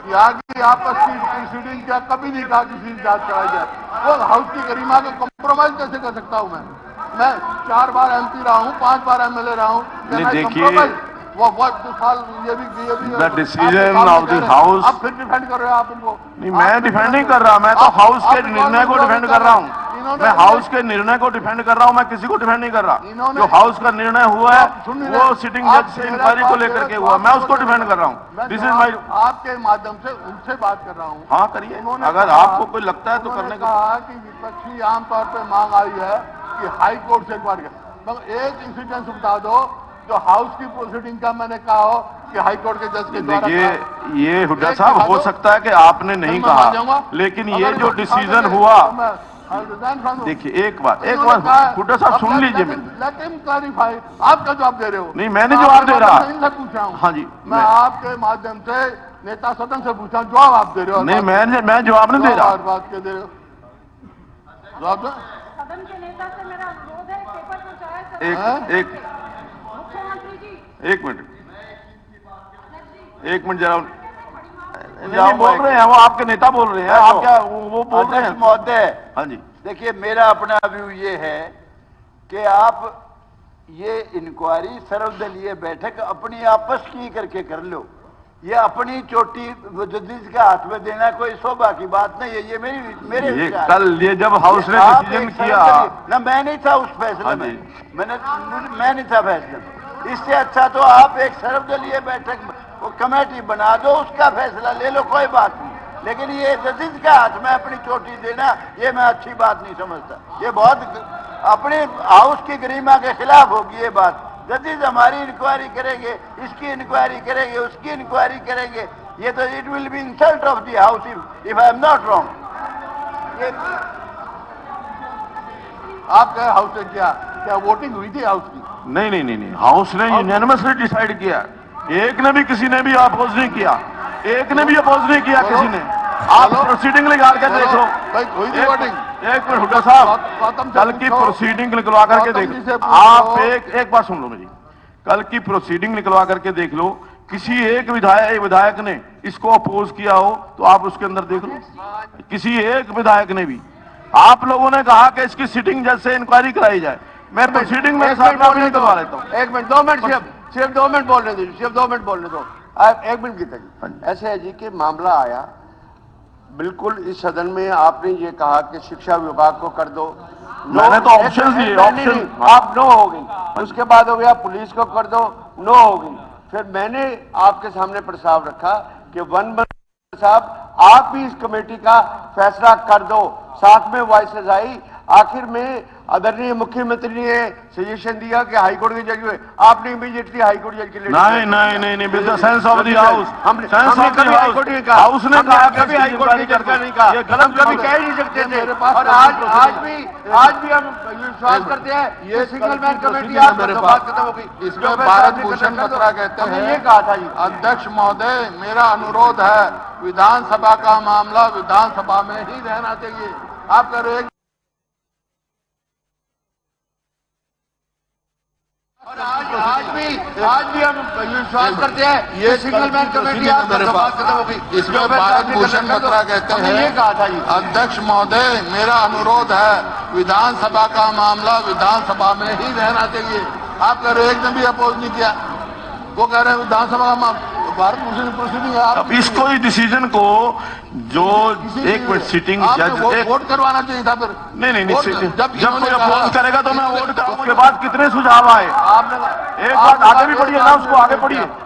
यहाँ की आपस की प्रोसीडिंग क्या कभी नहीं कहा किसी की जांच कराई जाए। वो हाउस की गरिमा को कॉम्प्रोमाइज कैसे कर सकता हूँ मैं 4 बार MP रहा हूँ, 5 बार MLA रहा हूँ।
नहीं, देखिए,
वो 2 साल ये भी
The decision of the house-
आप फिर डिफेंड कर रहे हो आप इनको।
नहीं, मैं डिफेंड नहीं कर रहा, मैं तो हाउस के निर्णय को डिफेंड कर रहा हूँ। मैं हाउस के निर्णय को डिफेंड कर रहा हूँ, मैं किसी को डिफेंड नहीं कर रहा। जो हाउस का निर्णय हुआ है वो सिटिंग जज से इंक्वायरी को लेकर के हुआ, मैं उसको डिफेंड कर रहा हूँ। दिस इज माई,
आपके माध्यम से उनसे बात कर रहा हूँ।
हाँ करिए, अगर आपको कोई लगता है तो करने का।
कहा कि विपक्षी आमतौर पर मांग आई है कि हाई कोर्ट से इंक्वायरी कर, तो एक इंसिडेंस बता दो जो हाउस की प्रोसीडिंग का मैंने कहा हो कि हाई कोर्ट के जज के द्वारा।
देखिए, ये हुड्डा साहब हो सकता है कि आपने नहीं कहा, लेकिन ये जो डिसीजन हुआ, देखिए एक बात हुड्डा साहब सुन लीजिए।
लेट हिम क्लैरिफाई, आप जवाब दे रहे हो।
नहीं, मैंने जवाब दे रहा।
इनसे पूछा हूँ।
हाँ जी,
मैं आपके माध्यम से नेता सदन से पूछा, जवाब आप दे रहे हो।
नहीं, मैं जवाब नहीं दे रहा।
बात के दे रहे हो जवाब दो।
सदन के नेता से मेरा अनुरोध है, पेपर पहुंचाया
एक
मुख्यमंत्री जी।
एक मिनट जरा, नहीं बोल रहे हैं, वो आपके नेता बोल रहे हैं, आप क्या वो बोल रहे हैं
महोदय।
हाँ जी,
देखिए, मेरा अपना व्यू ये है कि आप ये इंक्वायरी सर्वदलीय बैठक अपनी आपस की करके कर लो। ये अपनी चोटी जदीद के हाथ में देना कोई शोभा की बात नहीं है। ये मेरे
ये
विचार।
कल ये जब हाउस ने
आप
डिसीजन
एक
किया
ना, मैं नहीं था उस फैसले
हाँ
में,
जी।
मैं नहीं था फैसले में। इससे अच्छा तो आप एक सर्वदलीय बैठक वो कमेटी बना दो, उसका फैसला ले लो, कोई बात नहीं। लेकिन ये जदीद के हाथ में अपनी चोटी देना, ये मैं अच्छी बात नहीं समझता। ये बहुत अपने हाउस की गरिमा के खिलाफ होगी ये बात। जदीद हमारी इंक्वायरी करेंगे, इसकी इंक्वायरी करेंगे, उसकी इंक्वायरी करेंगे, ये तो it will be insult of the house if I am not wrong. ये
आप कहे हाउस ने क्या वोटिंग हुई थी हाउस की?
नहीं, हाउस ने यूनानिमसली डिसाइड किया। एक ने भी, किसी ने भी अपोज नहीं किया, एक ने भी अपोज नहीं किया किसी ने। आप प्रोसीडिंग निकाल के देख लो।
भाई हुई थी वोटिंग?
एक मिनट हुड्डा साहब, कल की प्रोसीडिंग निकलवा करके देख लो। आप एक बात सुन लो मेरी, कल की प्रोसीडिंग निकलवा करके देख लो। किसी एक विधायक ने इसको अपोज किया हो तो आप उसके अंदर देख लो, किसी एक विधायक ने भी। आप लोगों ने कहा कि इसकी सिटिंग जज से इंक्वायरी कराई जाए। मैं प्रोसीडिंग मेरे साथ में निकलवा लेता हूँ।
1 मिनट 2 मिनट सिर्फ 2 मिनट बोलने दो, सिर्फ 2 मिनट बोलने दो। 1 मिनट गीता जी, ऐसे है जी कि मामला आया बिल्कुल इस सदन में, आपने ये कहा कि शिक्षा विभाग को कर दो।
मैंने तो ऑप्शन दिए, ऑप्शन
आप नो हो गई। उसके बाद हो गया पुलिस को कर दो, नो हो गई। फिर मैंने आपके सामने प्रस्ताव रखा कि वन साहब आप भी इस कमेटी का फैसला कर दो। साथ में वॉइसेस आई, आखिर में आदरणीय मुख्यमंत्री ने सजेशन दिया कि हाई कोर्ट के जज हुए, आपने इमीडिएटली हाई कोर्ट जज के लिए
नहीं, with the sense of the house,
हमने
कभी
हाई कोर्ट नहीं कहा,
हाउस ने कहा
कभी हाई कोर्ट के जज का नहीं कहा,
ये गलत
कभी कह ही नहीं सकते थे। और आज भी हम विश्वास करते हैं ये सिंगल मैन कमेटी आज बात खत्म हो गई।
इसमें भारत भूषण बत्रा कहते हैं,
ये कहा था जी।
अध्यक्ष महोदय, मेरा अनुरोध है विधानसभा का मामला विधानसभा में ही रहना चाहिए। आप कह रहे
और आज भी हम विश्वास करते हैं ये सिंगल मैन कमेटी आज बात खत्म हो गई।
इसमें भारत भूषण बत्रा कहते हैं,
ये कहा था जी।
अध्यक्ष महोदय, मेरा अनुरोध है विधानसभा का मामला विधानसभा में ही रहना चाहिए। आप कह रहे एक ने भी अपोज नहीं किया, वो कह रहे हैं विधानसभा का मामला भारत भूषण प्रोसीडिंग है।
अब इसको इस डिसीजन को जो एक मिनट सिटिंग जज
वोट करवाना चाहिए था फिर।
नहीं, जब कोई
इन्होंने
अपोज करेगा तो मैं वोट कराऊंगा। उसके बाद कितने सुझाव आए,
आपने
एक बात आगे भी पढ़िए ना, उसको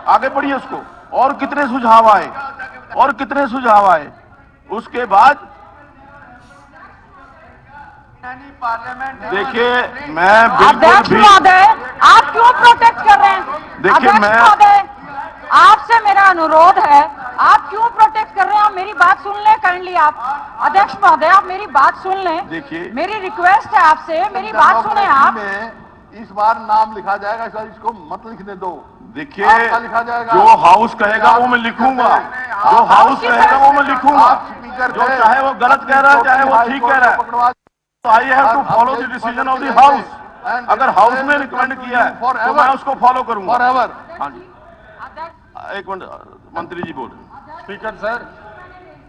आगे पढ़िए उसको, और कितने सुझाव आए, उसके बाद देखिए मैं
अध्यक्ष
बिल्कुल भी,
महोदय आप क्यों प्रोटेक्ट कर रहे हैं?
देखिए,
अध्यक्ष
मैं-
महोदय आपसे मेरा अनुरोध है, आप क्यों प्रोटेक्ट कर रहे हैं? आप मेरी बात सुन लें काइंडली। आप अध्यक्ष महोदय आप मेरी बात सुन लें।
देखिए,
मेरी रिक्वेस्ट है आपसे, मेरी बात सुने आप।
इस बार नाम लिखा जाएगा, इस बार इसको मत लिखने दो।
देखिए
आपका लिखा जाएगा।
जो हाउस कहेगा वो मैं लिखूंगा, जो हाउस कहेगा वो मैं लिखूंगा।
आप स्पीकर
जो चाहे वो गलत कह रहा है, चाहे वो ठीक कह रहा है, तो I have to follow the decision of the house. अगर हाउस ने रिकमेंड किया है तो मैं उसको फॉलो करूंगा।
फॉरएवर।
हाँ जी, एक मिनट, मंत्री जी बोल रहे हैं।
स्पीकर सर,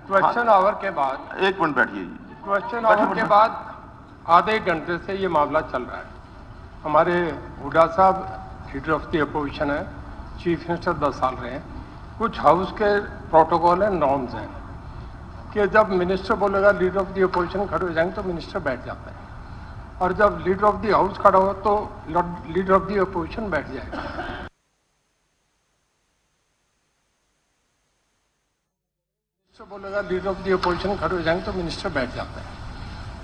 क्वेश्चन आवर के बाद,
एक मिनट बैठिए जी।
क्वेश्चन आवर के बाद आधे घंटे से ये मामला चल रहा है। हमारे हुड्डा साहब लीडर ऑफ द अपोजिशन है, चीफ मिनिस्टर 10 साल रहे हैं। कुछ हाउस के प्रोटोकॉल हैं, नॉर्म्स हैं कि जब मिनिस्टर बोलेगा लीडर ऑफ द अपोजिशन खड़े हो जाएंगे तो मिनिस्टर बैठ जाता है, और जब लीडर ऑफ द हाउस खड़ा हो तो लीडर ऑफ द अपोजिशन बैठ जाएगा। मिनिस्टर बोलेगा लीडर ऑफ द अपोजिशन खड़े हो जाएंगे तो मिनिस्टर बैठ जाता है,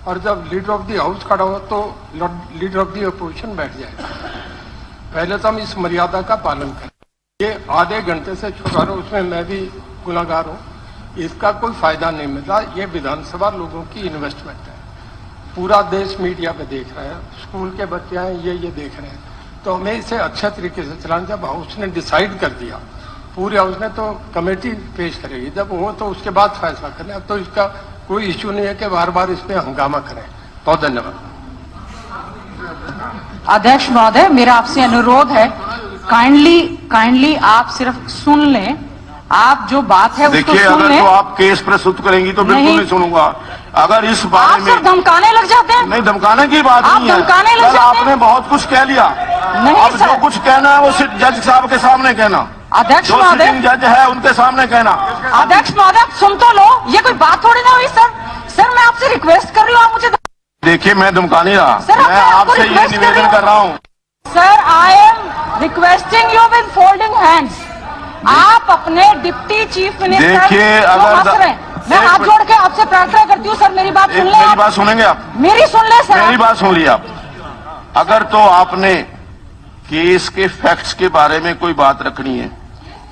और जब लीडर ऑफ द हाउस खड़ा हो तो लीडर ऑफ द अपोजिशन बैठ जाएगा। पहले तो हम इस मर्यादा का पालन करें। ये आधे घंटे से छुड़ा रहा, उसमें मैं भी गुनाहगार हूँ। इसका कोई फायदा नहीं मिल रहा। ये विधानसभा लोगों की इन्वेस्टमेंट है, पूरा देश मीडिया पे देख रहा है, स्कूल के बच्चे हैं ये देख रहे हैं, तो हमें इसे अच्छे तरीके से चलाना। जब हाउस ने डिसाइड कर दिया, पूरे हाउस ने, तो कमेटी पेश करेगी, जब हो तो उसके बाद फैसला करें। अब तो इसका कोई इश्यू नहीं है कि बार बार इसमें हंगामा करें। बहुत धन्यवाद।
अध्यक्ष महोदय, मेरा आपसे अनुरोध है, काइंडली आप सिर्फ सुन लें। आप जो बात है उसको
देखिए,
सुन
अगर
लें।
तो आप केस प्रस्तुत करेंगी तो बिल्कुल नहीं सुनूंगा। अगर इस बारे
आप
में
सिर्फ धमकाने लग जाते हैं।
नहीं, धमकाने की बात
आप
नहीं है।
धमकाने लग
कल
जाते हैं।
आपने बहुत कुछ कह लिया,
नहीं
अब
सर।
जो कुछ कहना है वो सिर्फ जज साहब के सामने कहना।
अध्यक्ष
जो
महोदय,
सिटिंग जज है उनके सामने कहना।
अध्यक्ष महोदय सुन तो लो, ये कोई बात थोड़ी ना हुई सर। सर मैं आपसे रिक्वेस्ट कर रही हूँ, आप मुझे।
देखिए, मैं धमका नहीं रहा,
सर,
मैं आपसे ये
request कर रही
निवेदन
हूँ।
कर रहा हूँ।
Sir I am requesting you with folding hands. आप अपने डिप्टी चीफ मिनिस्टर
देखिए,
जो
अगर
हंस रहे हैं, मैं हाथ जोड़ के आपसे प्रार्थना करती हूँ सर, मेरी बात सुन ले।
मेरी बात सुनेंगे आप?
मेरी सुन ले सर।
मेरी बात सुन ली आप। अगर तो आपने केस के फैक्ट्स के बारे में कोई बात रखनी है,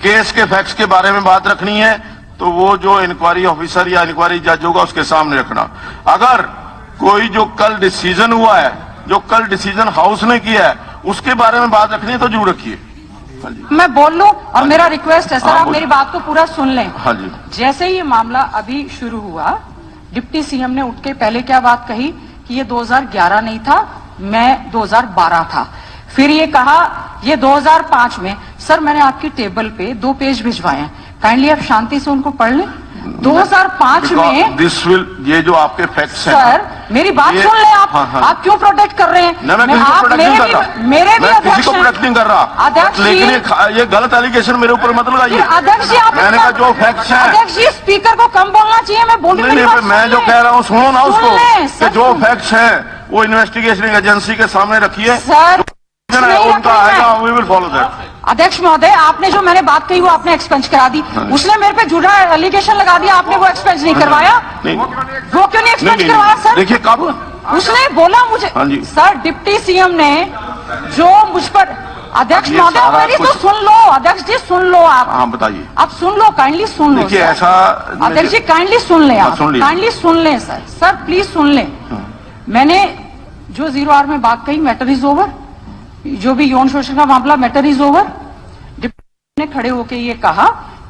केस के फैक्ट्स के बारे में बात रखनी है, तो वो जो इंक्वायरी ऑफिसर या इंक्वायरी जज होगा उसके सामने रखना। अगर कोई जो कल डिसीजन हुआ है, जो कल डिसीजन हाउस ने किया है, उसके बारे में बात रखनी है तो जरूर रखिए। हाँ जी,
मैं बोल लूं, और मेरा रिक्वेस्ट है सर,
हाँ,
आप
बोलिए।
मेरी बात को पूरा सुन लें।
हाँ जी।
जैसे ही ये मामला अभी शुरू हुआ, डिप्टी सीएम ने उठ के पहले क्या बात कही कि ये 2011 नहीं था, मैं 2012 था। फिर ये कहा ये 2005 में। सर मैंने आपकी टेबल पे 2 पेज भिजवाए हैं, काइंडली आप शांति से उनको पढ़ लें। 2005 में
दिस विल, ये जो आपके फैक्ट्स हैं
सर, मेरी बात सुन लें आप।
हाँ, हाँ।
आप क्यों प्रोटेक्ट कर रहे हैं?
मैं किसी को प्रोटेक्ट नहीं कर रहा,
मेरे भी
मैं किसी को
अध्यक्ष
प्रोटेक्ट नहीं कर रहा,
अध्यक्ष जी,
लेकिन ये गलत एलिगेशन मेरे ऊपर मत लगाइए।
अध्यक्ष जी आप
मैंने कहा जो फैक्ट्स हैं।
अध्यक्ष जी स्पीकर को कम बोलना चाहिए, मैं बोल रही हूँ।
मैं जो कह रहा हूँ सुनो ना उसको,
सर,
कि जो फैक्ट्स हैं वो इन्वेस्टिगेशन एजेंसी के सामने रखिए।
सर
उनका आएगा, वी विल फॉलो दैट।
अध्यक्ष महोदय, आपने जो मैंने बात कही वो आपने एक्सपेंस करा दी। उसने मेरे पे झूठा एलिगेशन लगा दिया, आपने वो एक्सपेंस नहीं करवाया।
नहीं,
वो क्यों नहीं एक्सपेंस
नहीं,
करवाया सर?
देखिए कब
उसने बोला मुझे।
हाँ जी।
सर डिप्टी सीएम ने जो मुझ पर, अध्यक्ष
ये
महोदय
सारा
मेरी तो
कुछ-
सुन लो, अध्यक्ष जी सुन लो आप।
हाँ बताइए।
आप सुन लो, काइंडली सुन लो।
देखिए
सर।
ऐसा
अध्यक्ष जी काइंडली सुन लें
हाँ,
आप,
सुन लीजिए।
काइंडली सुन लें सर। सर प्लीज सुन लें। मैंने जो 0 आवर में बात कही, मैटर इज ओवर। जो भी यौन शोषण का मामला, मैटर इज ओवर। डिप्टी ने खड़े होकर ये कहा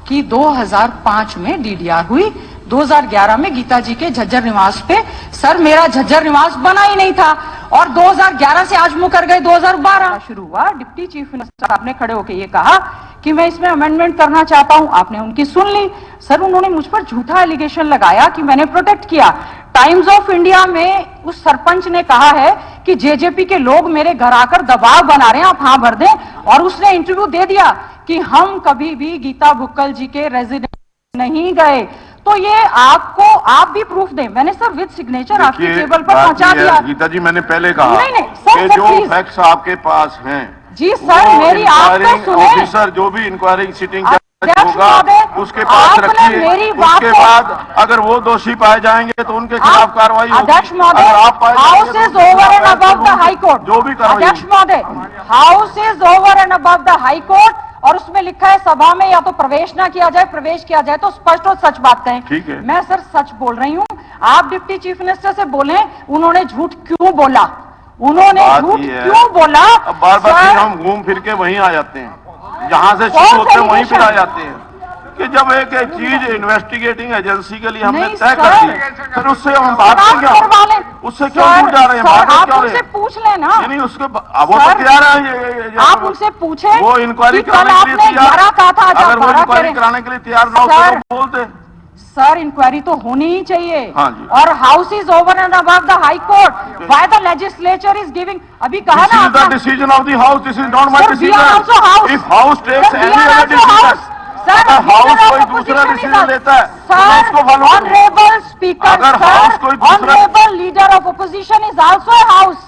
कि 2005 में डीडीआर हुई, 2011 में गीता जी के झज्जर निवास पे। सर मेरा झज्जर निवास बना ही नहीं था, और 2011 से आज मुकर गए 2012 शुरू हुआ। डिप्टी चीफ मिनिस्टर आपने खड़े होकर ये कहा कि मैं इसमें अमेंडमेंट करना चाहता हूं, आपने उनकी सुन ली। सर उन्होंने मुझ पर झूठा एलिगेशन लगाया कि मैंने प्रोटेक्ट किया। टाइम्स ऑफ इंडिया में उस सरपंच ने कहा है कि जेजेपी के लोग मेरे घर आकर दबाव बना रहे हैं, आप हाँ भर दें। और उसने इंटरव्यू दे दिया कि हम कभी भी गीता भुक्कल जी के रेजिडेंट नहीं गए। तो ये आपको, आप भी प्रूफ दें। मैंने सर विद सिग्नेचर आपकी टेबल पर पहुंचा दिया।
गीता जी मैंने पहले कहा
नहीं, सर,
कि
सर,
जो
प्लीज।
फैक्ट्स आपके पास हैं
जी सर, मेरी आपको सुने।
ऑफिसर जो भी इंक्वायरिंग सिटिंग
अध्यक्ष
होगा
महोदय,
उसके पास
आपने
रखिए।
मेरी बात
उसके
को-
बाद अगर वो दोषी पाए जाएंगे तो उनके खिलाफ कार्रवाई होगी।
अध्यक्ष महोदय,
अगर आप पाए
हाउस
जाएंगे
इज
तो उनके
ओवर एंड
खिलाफ
अबव द हाई कोर्ट।
जो भी कार्रवाई
अध्यक्ष
होगी।
महोदय, house is over and above the high court, और उसमें लिखा है सभा में या तो प्रवेश ना किया जाए, प्रवेश किया जाए तो स्पष्ट और सच बात कहें।
ठीक है।
मैं सर सच बोल रही हूँ। आप डिप्टी चीफ मिनिस्टर से बोले उन्होंने झूठ क्यों बोला, उन्होंने
बात
झूठ
ये है,
क्यों बोला।
अब बार बार
सर,
फिर हम घूम फिर के वहीं आ जाते हैं, जहां से
कौन
शुरू होते हैं
सा
वहीं फिर आ
allegation?
जाते हैं। कि जब एक चीज इन्वेस्टिगेटिंग एजेंसी के लिए हमने
नहीं,
तय
सर।
कर दी, फिर उससे हम भागते क्या?
करवा लें।
उससे क्यों
सर,
दूर जा रहे हैं?
सर,
भागे
आप
क्यों
उनसे
रहे?
पूछ लेना।
नहीं उसके वो
सर,
तो तैयार है
आप उनसे पूछे
वो इंक्वायरी
कि
कराने
कल
के लिए
आपने 11 कहा था, आज आप
अगर वो
12
इंक्वायरी
कह रहे हैं।
कराने के लिए तैयार ना होते
सर,
तो बोलते।
सर इंक्वायरी तो होनी ही चाहिए।
हाँ जी।
और house is over and above the high court, why the legislature is giving, अभी कहा
This
ना
is the
आपने।
decision of the house. This is not my
Sir, we are also
decision.
house.
If house takes
Sir, we
any
are
other
also
decision,
house. Sir,
अगर
leader
house
of
कोई
opposition
दूसरा
is
decision
us.
लेता है तो मैं
Sir,
उसको follow करूं।
honorable speaker,
अगर
sir,
house कोई दूसरा-
honorable leader of opposition is also a house.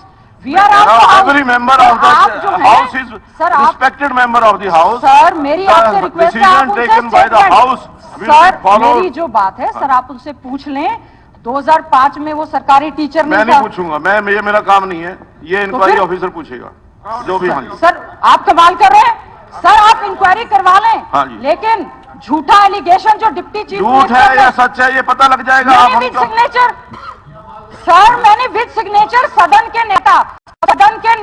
We are also house.
Every member
Sir,
of
आप
the
जो हैं-
house is
Sir, आप-
respected member of the house.
Sir मेरी आपसे
The
रिक्वेस्ट है,
decision
आप उनसे
taken by the
statement-
house will
sir
be followed.
मेरी जो बात है सर आप उनसे पूछ लें, 2005 में वो सरकारी टीचर
मैं
नहीं
नहीं
था।
पूछूंगा, ये मेरा काम नहीं है, ये इंक्वायरी
फिर?
ऑफिसर पूछेगा जो भी। हाँ जी।
सर आप कमाल कर रहे हैं। सर आप इंक्वायरी करवा लें,
हाँ जी।
लेकिन झूठा एलिगेशन जो डिप्टी चीफ
झूठ है या सच है ये पता लग जाएगा। आप
मैंने
हम
विद
क्यों-
सिग्नेचर, सर मैंने विद सिग्नेचर सदन के नेता, सदन के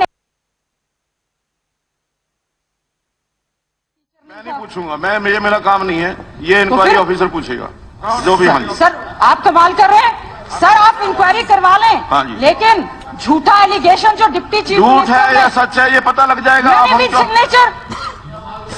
मैं नहीं पूछूंगा, ये मेरा काम नहीं है, ये इंक्वायरी
फिर?
ऑफिसर पूछेगा जो भी। हाँ जी।
सर आप कमाल कर रहे हैं। सर आप इंक्वायरी करवा लें,
हाँ जी।
लेकिन झूठा एलिगेशन जो डिप्टी चीफ
झूठ है या सच है ये पता लग जाएगा। आप
मैंने
हम
विद
क्यों-
सिग्नेचर,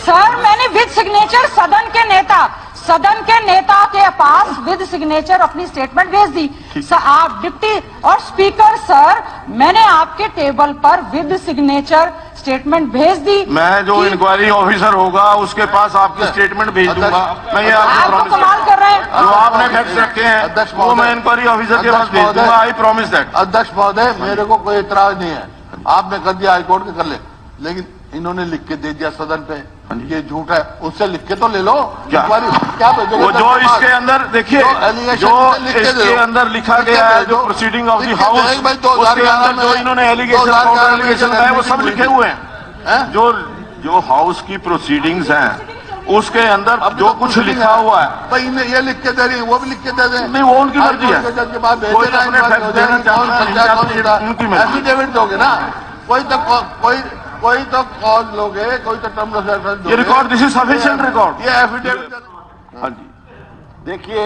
सर मैंने विद सिग्नेचर सदन के नेता, सदन के नेता के पास विद सिग्नेचर अपनी स्टेटमेंट भेज दी। सर आप डिप्टी और स्पीकर सर मैंने आपके टेबल पर विद सिग्नेचर स्टेटमेंट भेज दी।
मैं जो
कि
इंक्वायरी ऑफिसर होगा उसके पास आपकी स्टेटमेंट भेज दूंगा। मैं ये आपको
आप तो
प्रॉमिस
कमाल कर रहे हैं।
जो आपने फैक्ट्स रखे हैं
अध्यक्ष
वो
महोदय-
मैं इंक्वायरी ऑफिसर के पास
अध्यक्ष
भेज
महोदय-
दूंगा। I promise that.
अध्यक्ष महोदय मेरे को कोई इतराज नहीं है, आपने कर दिया हाईकोर्ट के कर ले, लेकिन इन्होंने लिख के दे दिया सदन पे ये झूठ है, उससे लिख के तो ले लो।
क्या?
इंक्वायरी क्या भेजोगे?
वो जो इसके अंदर देखिए,
जो allegation
जो
है, लिख के दे
इसके
दो।
अंदर लिखा
लिख के
गया है,
दे दो।
जो प्रोसीडिंग ऑफ द
लिख के
हाउस,
दे, भाई
उसके
2011
अंदर जो
में-
इन्होंने एलिगेशन
2011 में
एलिगेशन लगाए वो सब लिखे हुए हैं।
हैं?
जो हाउस की प्रोसीडिंग्स हैं उसके अंदर
अब
जो
तो
कुछ
कुछ
लिखा हुआ है,
भाई इन्हें ये लिख के दे रही है, वो भी लिख के दे दे।
नहीं वो उनकी मर्जी है।
हाईकोर्ट के जज के पास भेज
कोई
देना,
अपने
इंक्वायरी
फैक्ट
हो
देना
जाएगी,
चाहता
कौन
है,
सच्चा
नहीं
कौन
चाहता,
झूठा,
उनकी मर्जी।
एफिडेविट दोगे ना, कोई तो कॉज लोगे, कोई तो टर्म ऑफ रेफरेंस दोगे।
ये record, this is sufficient record.
ये एफिडेविट
हाँ जी।
देखिए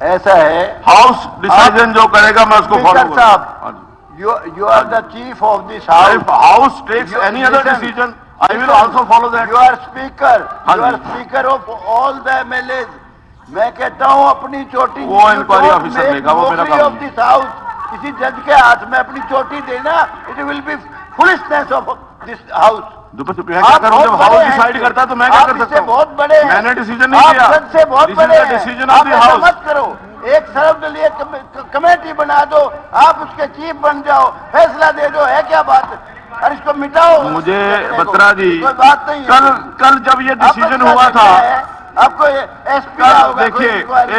ऐसा है,
हाउस डिसीजन जो करेगा मैं उसको फॉलो
स्पीकर साहब,
करूंगा।
you are the chief of this house.
If house takes
You-
any other
listen,
decision, I will
listen,
also follow that.
You are speaker.
हाँ
You are
ji.
speaker of all the MLAs. मैं कहता हूँ अपनी चोटी
वो inquiry officer लेगा, वो मेरा काम
ऑफ
नहीं।
दिस हाउस किसी जज के हाथ में अपनी चोटी देना, it will be foolishness of this house.
मैं क्या करूं? जब हाउस डिसाइड करता है तो मैं क्या कर सकता हूं?
बहुत बड़े हैं।
मैंने डिसीजन नहीं
आप
किया।
जज से बहुत
This is
बड़े
the
हैं।
decision of
आप
the
ऐसा
house.
मत करो, एक सर्वदलीय कमेटी बना दो, आप उसके चीफ बन जाओ, फैसला दे दो, है क्या बात? और इसको मिटाओ।
मुझे बत्रा जी,
कोई बात नहीं है।
कल जब ये डिसीजन
आपका
हुआ था,
आपको ये एसपी
कल देखिए,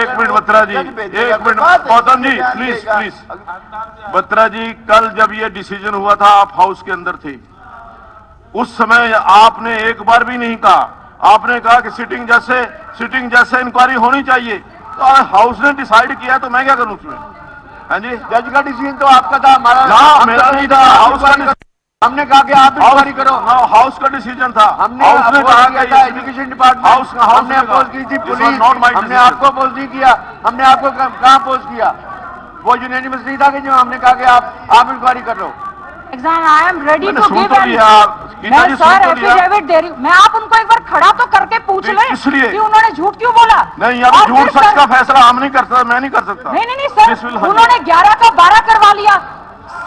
एक मिनट बत्रा जी, एक minute Gautam ji, please please. Batra ji, कल जब ये डिसीजन हुआ था आप हाउस के अंदर थे, उस समय आपने एक बार भी नहीं कहा, आपने कहा कि सिटिंग जैसे इंक्वायरी होनी चाहिए। तो हाउस ने डिसाइड किया तो मैं क्या करूं उसमें? हाँ जी,
जज का डिसीजन तो आपका था, हमारा
ना मेरा नहीं था, हाउस का।
हमने कहा कि आप इंक्वायरी करो।
हाउस का डिसीजन था।
हमने
हाउस ने कहा कि
एजुकेशन डिपार्टमेंट
हाउस
हमने अपोज की थी, पुलिस हमने आपको अपोज नहीं किया। हमने आपको कहाँ अपोज किया? वो यूनानिमस नहीं था कि जो हमने कहा कि आप इंक्वायरी कर लो।
एग्जाम आई एम रेडी
मैंने
टू
सुन
गिव
तो लिया, गीता जी
मैं
सुन
सर
तो लिया।
एफिडेविट दे रही हूँ। मैं आप उनको एक बार खड़ा तो करके पूछ
नहीं,
लें
इसलिए।
कि उन्होंने झूठ क्यों बोला।
नहीं, अब
और
झूठ
फिर
सच
सर-
का फैसला हम नहीं कर सकता, मैं नहीं कर सकता।
नहीं नहीं
This
सर,
will happen.
उन्होंने 11 का 12 करवा लिया।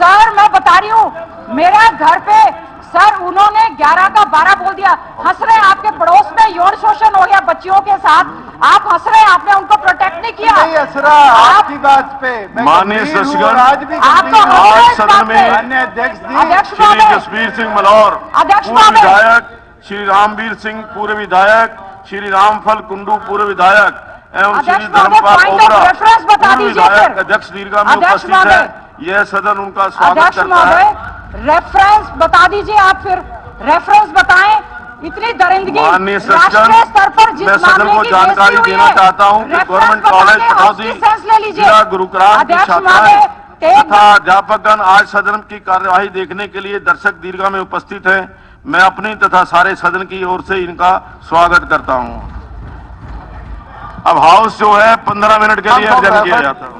सर मैं बता रही हूँ, मेरा घर पे सर उन्होंने 11 का 12 बोल दिया। हंस रहे हैं, आपके पड़ोस में यौन शोषण हो गया बच्चियों के साथ, आप हंस रहे हैं, आपने उनको प्रोटेक्ट नहीं किया।
नहीं असरा आपकी बात पे मैं
माननीय
गंभीर हूँ,
सदस्यगण,
आज भी
आप
गंभीर
तो
हूँ।
हंस रहे हैं
आज
इस
सदन
बात
में
पे।
माननीय अध्यक्ष जी,
अध्यक्ष
श्री
महोदय,
जसवीर सिंह मलौर,
अध्यक्ष
पूर्व
महोदय।
विधायक, श्री रामवीर सिंह पूर्व विधायक, श्री रामफल कुंडू पूर्व विधायक एवं श्री
अध्यक्ष महोदय,
Dharmpal
point of
Obra
reference बता
पूर्व
दीजिए
विधायक
फिर।
अध्यक्ष दीर्घा में
अध्यक्ष
उपस्थित है।
महोदय।
यह सदन उनका स्वागत
अध्यक्ष
करता है।
महोदय रेफरेंस बता दीजिए, आप फिर रेफरेंस बताएं। इतनी दरिंदगी
माननीय
राष्ट्रीय स्तर पर जिस
मैं सदन
मामले
को
की
जानकारी
बेइज्जती हुई
देना
है,
चाहता हूं कि
रेफरेंस
गवर्नमेंट
बता
कॉलेज
के हाउस की
पटौदी
सेंस ले लीजिए।
जिला गुरुग्राम की
अध्यक्ष
छात्राएं
महोदय, टेक-
तथा अध्यापकगण आज सदन की कार्यवाही देखने के लिए दर्शक दीर्घा में उपस्थित हैं। मैं अपनी तथा सारे सदन की ओर से इनका स्वागत करता हूं। अब हाउस जो है 15 मिनट के लिए
हम सब
adjourn किया
रहे,
जाता है।